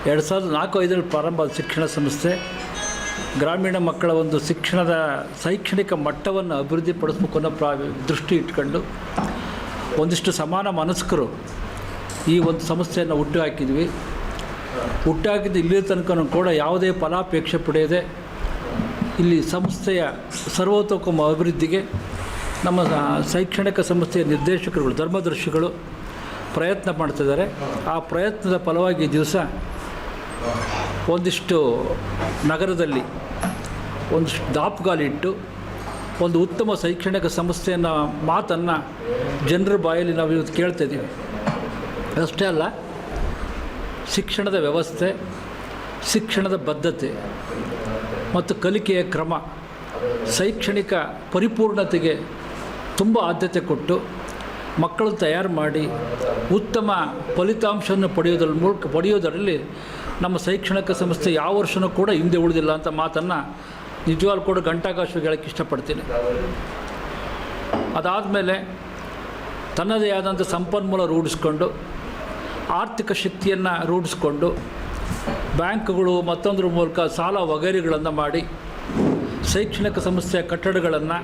2004-05 ಪ್ರಾರಂಭ ಆದ ಶಿಕ್ಷಣ ಸಂಸ್ಥೆ ಗ್ರಾಮೀಣ ಮಕ್ಕಳ ಒಂದು ಶಿಕ್ಷಣದ ಶೈಕ್ಷಣಿಕ ಮಟ್ಟವನ್ನು ಅಭಿವೃದ್ಧಿಪಡಿಸಬೇಕು ಅನ್ನೋ ದೃಷ್ಟಿ ಇಟ್ಕೊಂಡು ಒಂದಿಷ್ಟು ಸಮಾನ ಮನಸ್ಕರು ಈ ಒಂದು ಸಂಸ್ಥೆಯನ್ನು ಹುಟ್ಟುಹಾಕಿದ್ವಿ. ಹುಟ್ಟುಹಾಕಿದ್ದು ಇಲ್ಲಿ ತನಕ ಕೂಡ ಯಾವುದೇ ಫಲಾಪೇಕ್ಷೆ ಪಡೆಯದೆ ಇಲ್ಲಿ ಸಂಸ್ಥೆಯ ಸರ್ವತೋಮುಖ ಅಭಿವೃದ್ಧಿಗೆ ನಮ್ಮ ಶೈಕ್ಷಣಿಕ ಸಂಸ್ಥೆಯ ನಿರ್ದೇಶಕರುಗಳು, ಧರ್ಮದರ್ಶಿಗಳು ಪ್ರಯತ್ನ ಮಾಡ್ತಿದ್ದಾರೆ. ಆ ಪ್ರಯತ್ನದ ಫಲವಾಗಿ ಈ ದಿವಸ ಒಂದಿಷ್ಟು ನಗರದಲ್ಲಿ ಒಂದಿಷ್ಟು ದಾಪುಗಾಲಿಟ್ಟು ಒಂದು ಉತ್ತಮ ಶೈಕ್ಷಣಿಕ ಸಂಸ್ಥೆಯನ್ನು ಮಾತನ್ನು ಜನರ ಬಾಯಲ್ಲಿ ನಾವು ಇವತ್ತು ಕೇಳ್ತಾಯಿದ್ದೀವಿ. ಅಷ್ಟೇ ಅಲ್ಲ, ಶಿಕ್ಷಣದ ವ್ಯವಸ್ಥೆ, ಶಿಕ್ಷಣದ ಬದ್ಧತೆ ಮತ್ತು ಕಲಿಕೆಯ ಕ್ರಮ, ಶೈಕ್ಷಣಿಕ ಪರಿಪೂರ್ಣತೆಗೆ ತುಂಬ ಆದ್ಯತೆ ಕೊಟ್ಟು ಮಕ್ಕಳನ್ನು ತಯಾರು ಮಾಡಿ ಉತ್ತಮ ಫಲಿತಾಂಶವನ್ನು ಪಡೆಯೋದರಲ್ಲಿ ನಮ್ಮ ಶೈಕ್ಷಣಿಕ ಸಂಸ್ಥೆ ಯಾವ ವರ್ಷವೂ ಕೂಡ ಹಿಂದೆ ಉಳಿದಿಲ್ಲ ಅಂತ ಮಾತನ್ನು ನಿಜವಾಗ್ಲೂ ಕೂಡ ಘಂಟಾಘೋಷವಾಗಿ ಹೇಳೋಕ್ಕೆ ಇಷ್ಟಪಡ್ತೀನಿ. ಅದಾದಮೇಲೆ ತನ್ನದೇ ಆದಂಥ ಸಂಪನ್ಮೂಲ ರೂಢಿಸ್ಕೊಂಡು, ಆರ್ಥಿಕ ಶಕ್ತಿಯನ್ನು ರೂಢಿಸ್ಕೊಂಡು, ಬ್ಯಾಂಕ್ಗಳು ಮತ್ತೊಂದರ ಮೂಲಕ ಸಾಲ ವಗೈರೆಗಳನ್ನು ಮಾಡಿ ಶೈಕ್ಷಣಿಕ ಸಂಸ್ಥೆಯ ಕಟ್ಟಡಗಳನ್ನು,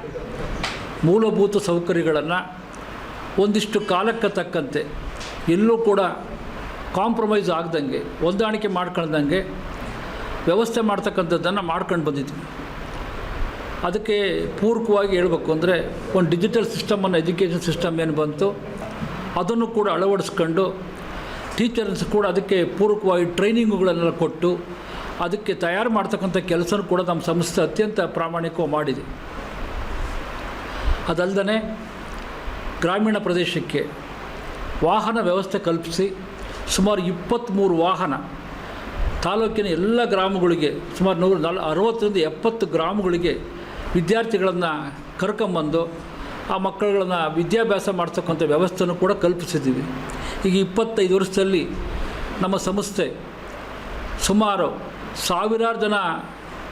ಮೂಲಭೂತ ಸೌಕರ್ಯಗಳನ್ನು ಒಂದಿಷ್ಟು ಕಾಲಕ್ಕೆ ತಕ್ಕಂತೆ ಎಲ್ಲೂ ಕೂಡ ಕಾಂಪ್ರಮೈಸ್ ಆಗ್ದಂಗೆ, ಹೊಂದಾಣಿಕೆ ಮಾಡ್ಕೊಳ್ದಂಗೆ ವ್ಯವಸ್ಥೆ ಮಾಡ್ತಕ್ಕಂಥದ್ದನ್ನು ಮಾಡ್ಕೊಂಡು ಬಂದಿದ್ವಿ. ಅದಕ್ಕೆ ಪೂರಕವಾಗಿ ಹೇಳಬೇಕು ಅಂದರೆ ಒಂದು ಡಿಜಿಟಲ್ ಸಿಸ್ಟಮನ್ನು, ಎಜುಕೇಷನ್ ಸಿಸ್ಟಮ್ ಏನು ಬಂತು ಅದನ್ನು ಕೂಡ ಅಳವಡಿಸ್ಕೊಂಡು ಟೀಚರ್ಸ್ ಕೂಡ ಅದಕ್ಕೆ ಪೂರಕವಾಗಿ ಟ್ರೈನಿಂಗುಗಳನ್ನೆಲ್ಲ ಕೊಟ್ಟು ಅದಕ್ಕೆ ತಯಾರು ಮಾಡ್ತಕ್ಕಂಥ ಕೆಲಸನೂ ಕೂಡ ನಮ್ಮ ಸಂಸ್ಥೆ ಅತ್ಯಂತ ಪ್ರಾಮಾಣಿಕವಾಗಿ ಮಾಡಿದೆ. ಅದಲ್ಲದೆ ಗ್ರಾಮೀಣ ಪ್ರದೇಶಕ್ಕೆ ವಾಹನ ವ್ಯವಸ್ಥೆ ಕಲ್ಪಿಸಿ ಸುಮಾರು 23 ವಾಹನ ತಾಲೂಕಿನ ಎಲ್ಲ ಗ್ರಾಮಗಳಿಗೆ, ಸುಮಾರು 160-70 ಗ್ರಾಮಗಳಿಗೆ ವಿದ್ಯಾರ್ಥಿಗಳನ್ನು ಕರ್ಕೊಂಬಂದು ಆ ಮಕ್ಕಳುಗಳನ್ನು ವಿದ್ಯಾಭ್ಯಾಸ ಮಾಡ್ತಕ್ಕಂಥ ವ್ಯವಸ್ಥೆನೂ ಕೂಡ ಕಲ್ಪಿಸಿದ್ದೀವಿ. ಈಗ 25 ವರ್ಷದಲ್ಲಿ ನಮ್ಮ ಸಂಸ್ಥೆ ಸುಮಾರು 1000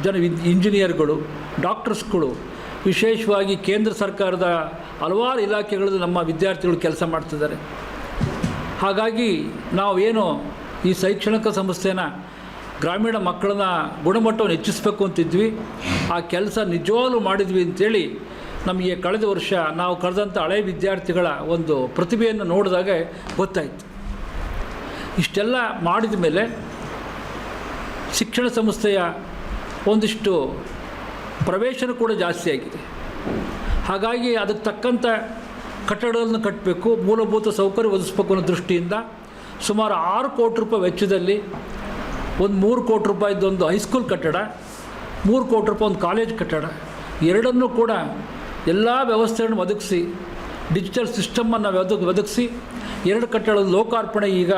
ಜನ ಇಂಜಿನಿಯರ್ಗಳು, ಡಾಕ್ಟರ್ಸ್ಗಳು, ವಿಶೇಷವಾಗಿ ಕೇಂದ್ರ ಸರ್ಕಾರದ ಹಲವಾರು ಇಲಾಖೆಗಳಲ್ಲಿ ನಮ್ಮ ವಿದ್ಯಾರ್ಥಿಗಳು ಕೆಲಸ ಮಾಡ್ತಿದ್ದಾರೆ. ಹಾಗಾಗಿ ನಾವೇನು ಈ ಶೈಕ್ಷಣಿಕ ಸಂಸ್ಥೆನ ಗ್ರಾಮೀಣ ಮಕ್ಕಳನ್ನ ಗುಣಮಟ್ಟವನ್ನು ಹೆಚ್ಚಿಸಬೇಕು ಅಂತಿದ್ವಿ, ಆ ಕೆಲಸ ನಿಜವಾಗ್ಲೂ ಮಾಡಿದ್ವಿ ಅಂಥೇಳಿ ನಮಗೆ ಕಳೆದ ವರ್ಷ ನಾವು ಕರೆದಂಥ ಹಳೆಯ ವಿದ್ಯಾರ್ಥಿಗಳ ಒಂದು ಪ್ರತಿಭೆಯನ್ನು ನೋಡಿದಾಗ ಗೊತ್ತಾಯಿತು. ಇಷ್ಟೆಲ್ಲ ಮಾಡಿದ ಮೇಲೆ ಶಿಕ್ಷಣ ಸಂಸ್ಥೆಯ ಒಂದಿಷ್ಟು ಪ್ರವೇಶನೂ ಕೂಡ ಜಾಸ್ತಿ ಆಗಿದೆ. ಹಾಗಾಗಿ ಅದಕ್ಕೆ ತಕ್ಕಂಥ ಕಟ್ಟಡಗಳನ್ನು ಕಟ್ಟಬೇಕು, ಮೂಲಭೂತ ಸೌಕರ್ಯ ಒದಗಿಸ್ಬೇಕು ಅನ್ನೋ ದೃಷ್ಟಿಯಿಂದ ಸುಮಾರು 6 ಕೋಟಿ ರೂಪಾಯಿ ವೆಚ್ಚದಲ್ಲಿ ಒಂದು 3 ಕೋಟಿ ರೂಪಾಯಿದೊಂದು ಹೈಸ್ಕೂಲ್ ಕಟ್ಟಡ, 3 ಕೋಟಿ ರೂಪಾಯಿ ಒಂದು ಕಾಲೇಜ್ ಕಟ್ಟಡ, ಎರಡನ್ನೂ ಕೂಡ ಎಲ್ಲ ವ್ಯವಸ್ಥೆಯನ್ನು ಒದಗಿಸಿ ಡಿಜಿಟಲ್ ಸಿಸ್ಟಮನ್ನು ಒದಗಿಸಿ 2 ಕಟ್ಟಡದ ಲೋಕಾರ್ಪಣೆ ಈಗ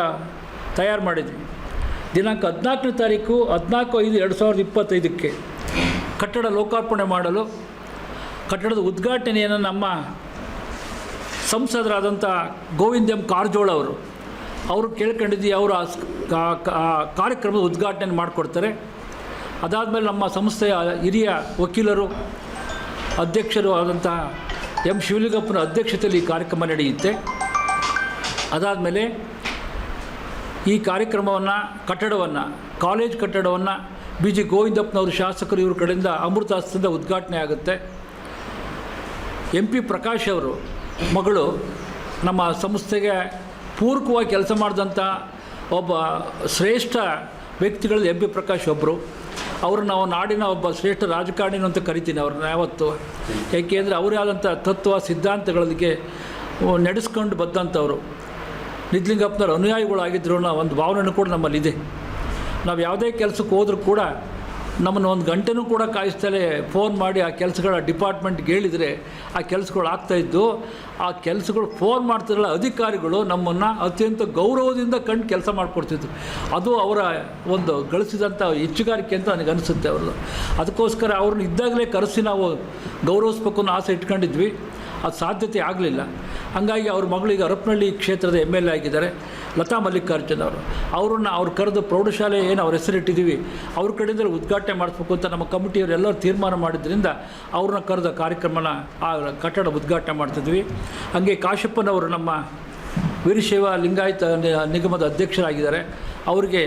ತಯಾರು ಮಾಡಿದ್ವಿ. ದಿನಾಂಕ 14ನೇ ತಾರೀಕು 14/5/2025 ಕಟ್ಟಡ ಲೋಕಾರ್ಪಣೆ ಮಾಡಲು ಕಟ್ಟಡದ ಉದ್ಘಾಟನೆಯನ್ನು ನಮ್ಮ ಸಂಸದರಾದಂಥ ಗೋವಿಂದ ಎಂ ಕಾರಜೋಳ ಅವರು ಕೇಳ್ಕೊಂಡಿದ್ದೀವಿ. ಅವರು ಕಾರ್ಯಕ್ರಮದ ಉದ್ಘಾಟನೆ ಮಾಡಿಕೊಡ್ತಾರೆ. ಅದಾದಮೇಲೆ ನಮ್ಮ ಸಂಸ್ಥೆಯ ಹಿರಿಯ ವಕೀಲರು, ಅಧ್ಯಕ್ಷರು ಆದಂಥ ಎಂ ಶಿವಲಿಂಗಪ್ಪನ ಅಧ್ಯಕ್ಷತೆಯಲ್ಲಿ ಈ ಕಾರ್ಯಕ್ರಮ ನಡೆಯುತ್ತೆ. ಅದಾದಮೇಲೆ ಈ ಕಾರ್ಯಕ್ರಮವನ್ನು, ಕಾಲೇಜ್ ಕಟ್ಟಡವನ್ನು BG ಗೋವಿಂದಪ್ಪನವರು ಶಾಸಕರು ಇವ್ರ ಕಡೆಯಿಂದ ಅಮೃತಾಸ್ತಿಯಿಂದ ಉದ್ಘಾಟನೆ ಆಗುತ್ತೆ. MP ಪ್ರಕಾಶ್ ಅವರು ಮಗಳು ನಮ್ಮ ಸಂಸ್ಥೆಗೆ ಪೂರಕವಾಗಿ ಕೆಲಸ ಮಾಡಿದಂಥ ಒಬ್ಬ ಶ್ರೇಷ್ಠ ವ್ಯಕ್ತಿಗಳಲ್ಲಿ MP ಪ್ರಕಾಶ್ ಒಬ್ಬರು. ಅವರು ನಾವು ನಾಡಿನ ಒಬ್ಬ ಶ್ರೇಷ್ಠ ರಾಜಕಾರಣಿನೂ ಅಂತ ಕರಿತೀನಿ ಅವ್ರನ್ನ ಯಾವತ್ತು. ಏಕೆಂದರೆ ಅವರೇ ಆದಂಥ ತತ್ವ ಸಿದ್ಧಾಂತಗಳಿಗೆ ನಡೆಸ್ಕೊಂಡು ಬಂದಂಥವರು. ನಿಜಲಿಂಗಪ್ಪನವ್ರ ಅನುಯಾಯಿಗಳಾಗಿದ್ದರೂ ಒಂದು ಭಾವನೆ ಕೂಡ ನಮ್ಮಲ್ಲಿದೆ. ನಾವು ಯಾವುದೇ ಕೆಲಸಕ್ಕೆ ಹೋದರೂ ಕೂಡ ನಮ್ಮನ್ನು 1 ಗಂಟೆನೂ ಕೂಡ ಕಾಯಿಸ್ತಲೇ ಫೋನ್ ಮಾಡಿ ಆ ಕೆಲಸಗಳ ಡಿಪಾರ್ಟ್ಮೆಂಟ್ಗೆ ಹೇಳಿದರೆ ಆ ಕೆಲಸಗಳು ಆಗ್ತಾಯಿದ್ದು. ಆ ಕೆಲಸಗಳು ಫೋನ್ ಮಾಡ್ತಿರಲ್ಲ ಅಧಿಕಾರಿಗಳು ನಮ್ಮನ್ನು ಅತ್ಯಂತ ಗೌರವದಿಂದ ಕಂಡು ಕೆಲಸ ಮಾಡಿಕೊಡ್ತಿದ್ರು. ಅದು ಅವರ ಒಂದು ಗಳಿಸಿದಂಥ ಹೆಚ್ಚುಗಾರಿಕೆ ಅಂತ ನನಗೆ ಅನಿಸುತ್ತೆ. ಅವರು ಅದಕ್ಕೋಸ್ಕರ ಅವ್ರನ್ನ ಇದ್ದಾಗಲೇ ಕರೆಸಿ ನಾವು ಗೌರವಿಸ್ಬೇಕು ಅನ್ನೋ ಆಸೆ ಇಟ್ಕೊಂಡಿದ್ವಿ. ಅದು ಸಾಧ್ಯತೆ ಆಗಲಿಲ್ಲ. ಹಾಗಾಗಿ ಅವ್ರ ಮಗಳಿಗೆ ಹರಪನಹಳ್ಳಿ ಕ್ಷೇತ್ರದ MLA ಆಗಿದ್ದಾರೆ ಲತಾ ಮಲ್ಲಿಕಾರ್ಜುನ್ ಅವ್ರು ಕರೆದು ಪ್ರೌಢಶಾಲೆ ಏನು ಅವ್ರ ಹೆಸರಿಟ್ಟಿದ್ದೀವಿ ಅವ್ರ ಕಡೆಯಿಂದ ಉದ್ಘಾಟನೆ ಮಾಡಿಸ್ಬೇಕು ಅಂತ ನಮ್ಮ ಕಮಿಟಿಯವರೆಲ್ಲರೂ ತೀರ್ಮಾನ ಮಾಡಿದ್ರಿಂದ ಅವ್ರನ್ನ ಕರೆದ ಕಾರ್ಯಕ್ರಮನ ಆ ಕಟ್ಟಡ ಉದ್ಘಾಟನೆ ಮಾಡ್ತಿದ್ವಿ. ಹಾಗೆ ಕಾಶಪ್ಪನವರು ನಮ್ಮ ವೀರಶೈವ ಲಿಂಗಾಯತ ನಿಗಮದ ಅಧ್ಯಕ್ಷರಾಗಿದ್ದಾರೆ. ಅವರಿಗೆ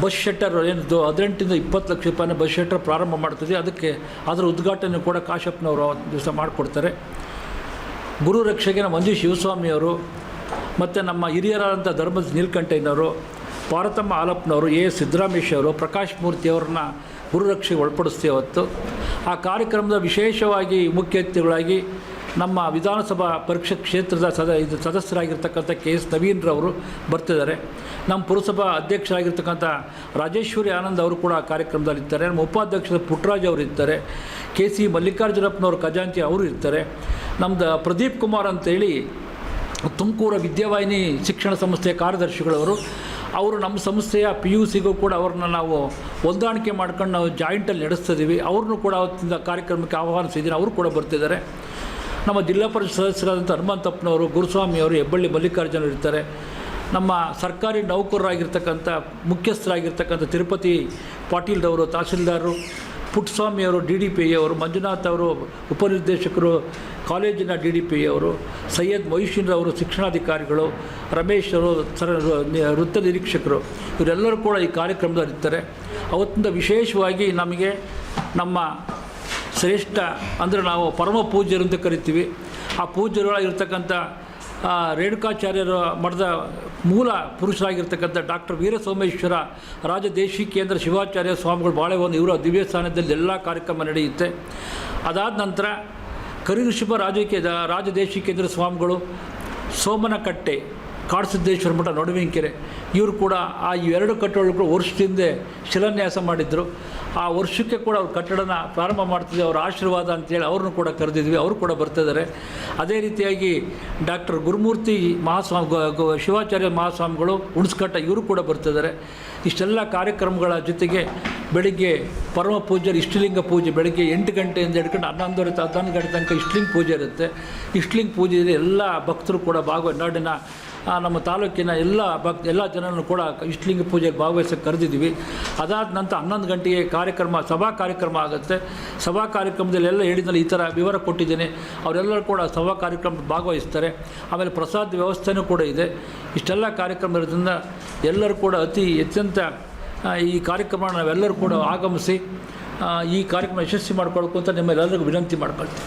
ಬಸ್ ಶೆಟ್ಟರ್ ಏನು 18 20 ಲಕ್ಷ ರೂಪಾಯಿನ ಬಸ್ ಶೆಟ್ಟರ್ ಪ್ರಾರಂಭ ಮಾಡ್ತಿದ್ವಿ. ಅದಕ್ಕೆ ಅದರ ಉದ್ಘಾಟನೆ ಕೂಡ ಕಾಶಪ್ಪನವರು ದಿವಸ ಮಾಡಿಕೊಡ್ತಾರೆ. ಗುರು ರಕ್ಷೆಗೆ ಮಂಜು ಶಿವಸ್ವಾಮಿಯವರು ಮತ್ತು ನಮ್ಮ ಹಿರಿಯರಾದಂಥ ಧರ್ಮದ ನೀಲಕಂಠಯ್ಯನವರು, ಪಾರ್ವತಮ್ಮ ಆಲಪ್ಪನವರು, ಎ ಸಿದ್ದರಾಮೇಶ್ ಅವರು, ಪ್ರಕಾಶ್ ಮೂರ್ತಿಯವ್ರನ್ನ ಗುರುರಕ್ಷೆಗೆ ಒಳಪಡಿಸ್ತೀವಿ. ಅವತ್ತು ಆ ಕಾರ್ಯಕ್ರಮದ ವಿಶೇಷವಾಗಿ ಮುಖ್ಯ ಅತಿಥಿಗಳಾಗಿ ನಮ್ಮ ವಿಧಾನಸಭಾ ಪರೀಕ್ಷಾ ಕ್ಷೇತ್ರದ ಸದಸ್ಯರಾಗಿರ್ತಕ್ಕಂಥ KS ನವೀನ್ರವರು ಬರ್ತಿದ್ದಾರೆ. ನಮ್ಮ ಪುರಸಭಾ ಅಧ್ಯಕ್ಷರಾಗಿರ್ತಕ್ಕಂಥ ರಾಜೇಶ್ವರಿ ಆನಂದ್ ಅವರು ಕೂಡ ಆ ಕಾರ್ಯಕ್ರಮದಲ್ಲಿರ್ತಾರೆ. ನಮ್ಮ ಉಪಾಧ್ಯಕ್ಷರ ಪುಟ್ಟರಾಜ್ ಅವರು ಇರ್ತಾರೆ. KC ಮಲ್ಲಿಕಾರ್ಜುನಪ್ಪನವರು ಖಜಾಂಚಿ ಅವರು ಇರ್ತಾರೆ. ನಮ್ಮದು ಪ್ರದೀಪ್ ಕುಮಾರ್ ಅಂತೇಳಿ ತುಮಕೂರು ವಿದ್ಯಾವಾಹಿನಿ ಶಿಕ್ಷಣ ಸಂಸ್ಥೆಯ ಕಾರ್ಯದರ್ಶಿಗಳವರು, ಅವರು ನಮ್ಮ ಸಂಸ್ಥೆಯ PUCಗೂ ಕೂಡ ಅವ್ರನ್ನ ನಾವು ಹೊಂದಾಣಿಕೆ ಮಾಡ್ಕೊಂಡು ನಾವು ಜಾಯಿಂಟಲ್ಲಿ ನಡೆಸ್ತಿದ್ದೀವಿ. ಅವ್ರನ್ನೂ ಕೂಡ ಅವತ್ತಿಂದ ಕಾರ್ಯಕ್ರಮಕ್ಕೆ ಆಹ್ವಾನಿಸಿದ್ದೀನಿ. ಅವರು ಕೂಡ ಬರ್ತಿದ್ದಾರೆ. ನಮ್ಮ ಜಿಲ್ಲಾ ಪರಿಷತ್ ಸದಸ್ಯರಾದಂಥ ಹನುಮಂತಪ್ಪನವರು, ಗುರುಸ್ವಾಮಿಯವರು, ಹೆಬ್ಬಳ್ಳಿ ಮಲ್ಲಿಕಾರ್ಜುನರು ಇರ್ತಾರೆ. ನಮ್ಮ ಸರ್ಕಾರಿ ನೌಕರರಾಗಿರ್ತಕ್ಕಂಥ ಮುಖ್ಯಸ್ಥರಾಗಿರ್ತಕ್ಕಂಥ ತಿರುಪತಿ ಪಾಟೀಲ್ರವರು, ತಹಸೀಲ್ದಾರರು, ಪುಟ್ಟಸ್ವಾಮಿಯವರು, DDPI ಅವರು, ಮಂಜುನಾಥ್ ಅವರು ಉಪನಿರ್ದೇಶಕರು, ಕಾಲೇಜಿನ DDPI ಅವರು, ಸೈಯದ್ ಮೊಹಿಶೀನ್ರವರು ಶಿಕ್ಷಣಾಧಿಕಾರಿಗಳು, ರಮೇಶ್ ಅವರು ವೃತ್ತ ನಿರೀಕ್ಷಕರು, ಇವರೆಲ್ಲರೂ ಕೂಡ ಈ ಕಾರ್ಯಕ್ರಮದಲ್ಲಿರ್ತಾರೆ. ಅವತ್ತಿಂದ ವಿಶೇಷವಾಗಿ ನಮಗೆ ನಮ್ಮ ಶ್ರೇಷ್ಠ ಅಂದರೆ ನಾವು ಪರಮ ಪೂಜ್ಯರು ಅಂತ ಕರಿತೀವಿ. ಆ ಪೂಜ್ಯರಾಗಿರ್ತಕ್ಕಂಥ ರೇಣುಕಾಚಾರ್ಯರ ಮಠದ ಮೂಲ ಪುರುಷರಾಗಿರ್ತಕ್ಕಂಥ ಡಾಕ್ಟರ್ ವೀರಸೋಮೇಶ್ವರ ರಾಜದೇಶಿಕೇಂದ್ರ ಶಿವಾಚಾರ್ಯ ಸ್ವಾಮಿಗಳು ಬಾಳೆಹೊನ್ನೂರು ಇವರ ದಿವ್ಯ ಸ್ಥಾನದಲ್ಲಿ ಎಲ್ಲ ಕಾರ್ಯಕ್ರಮ ನಡೆಯುತ್ತೆ. ಅದಾದ ನಂತರ ಕರಿಋಷಭ ರಾಜದೇಶಿಕೇಂದ್ರ ಸ್ವಾಮಿಗಳು, ಸೋಮನಕಟ್ಟೆ ಕಾಡಸಿದ್ದೇಶ್ವರ ಮಠ ನಡುವಿನಕೆರೆ, ಇವರು ಕೂಡ ಆ ಎರಡು ಕಟ್ಟಡಗಳು ವರ್ಷದಿಂದ ಶಿಲಾನ್ಯಾಸ ಮಾಡಿದ್ರು. ಆ ವರ್ಷಕ್ಕೆ ಕೂಡ ಅವ್ರ ಕಟ್ಟಡನ ಪ್ರಾರಂಭ ಮಾಡ್ತಿದ್ವಿ. ಅವರ ಆಶೀರ್ವಾದ ಅಂತೇಳಿ ಅವ್ರನ್ನೂ ಕೂಡ ಕರೆದಿದ್ವಿ. ಅವರು ಕೂಡ ಬರ್ತಿದ್ದಾರೆ. ಅದೇ ರೀತಿಯಾಗಿ ಡಾಕ್ಟರ್ ಗುರುಮೂರ್ತಿ ಶಿವಾಚಾರ್ಯ ಮಹಾಸ್ವಾಮಿಗಳು ಹುಣಸ್ಕಟ್ಟ, ಇವರು ಕೂಡ ಬರ್ತಿದ್ದಾರೆ. ಇಷ್ಟೆಲ್ಲ ಕಾರ್ಯಕ್ರಮಗಳ ಜೊತೆಗೆ ಬೆಳಿಗ್ಗೆ ಪರಮ ಪೂಜ್ಯರು ಇಷ್ಟಲಿಂಗ ಪೂಜೆ ಬೆಳಗ್ಗೆ 8 ಗಂಟೆಯಿಂದ ಹಿಡ್ಕೊಂಡು 11:30 11 ಗಂಟೆ ತನಕ ಇಷ್ಟಲಿಂಗ ಪೂಜೆ ಇರುತ್ತೆ. ಇಷ್ಟಲಿಂಗ ಪೂಜೆಯಲ್ಲಿ ಎಲ್ಲ ಭಕ್ತರು ಕೂಡ ನಾಡಿನ ನಮ್ಮ ತಾಲೂಕಿನ ಎಲ್ಲ ಜನರನ್ನು ಕೂಡ ಇಷ್ಟಲಿಂಗ ಪೂಜೆಗೆ ಭಾಗವಹಿಸೋಕ್ಕೆ ಕರೆದಿದ್ದೀವಿ. ಅದಾದ ನಂತರ 11 ಗಂಟೆಗೆ ಸಭಾ ಕಾರ್ಯಕ್ರಮ ಆಗುತ್ತೆ. ಸಭಾ ಕಾರ್ಯಕ್ರಮದಲ್ಲಿ ಎಲ್ಲ ಹೇಳಿದ್ನಲ್ಲಿ ಈ ಥರ ವಿವರ ಕೊಟ್ಟಿದ್ದೇನೆ. ಅವರೆಲ್ಲರೂ ಕೂಡ ಸಭಾ ಕಾರ್ಯಕ್ರಮದಲ್ಲಿ ಭಾಗವಹಿಸ್ತಾರೆ. ಆಮೇಲೆ ಪ್ರಸಾದ ವ್ಯವಸ್ಥೆಯೂ ಕೂಡ ಇದೆ. ಇಷ್ಟೆಲ್ಲ ಕಾರ್ಯಕ್ರಮ ಇರೋದ್ರಿಂದ ಎಲ್ಲರೂ ಕೂಡ ಅತಿ ಅತ್ಯಂತ ಈ ಕಾರ್ಯಕ್ರಮ ನಾವೆಲ್ಲರೂ ಕೂಡ ಆಗಮಿಸಿ ಈ ಕಾರ್ಯಕ್ರಮ ಯಶಸ್ವಿ ಮಾಡ್ಕೊಳ್ಬೇಕು ಅಂತ ನಿಮ್ಮೆಲ್ಲರಿಗೂ ವಿನಂತಿ ಮಾಡ್ಕೊಳ್ತೀವಿ.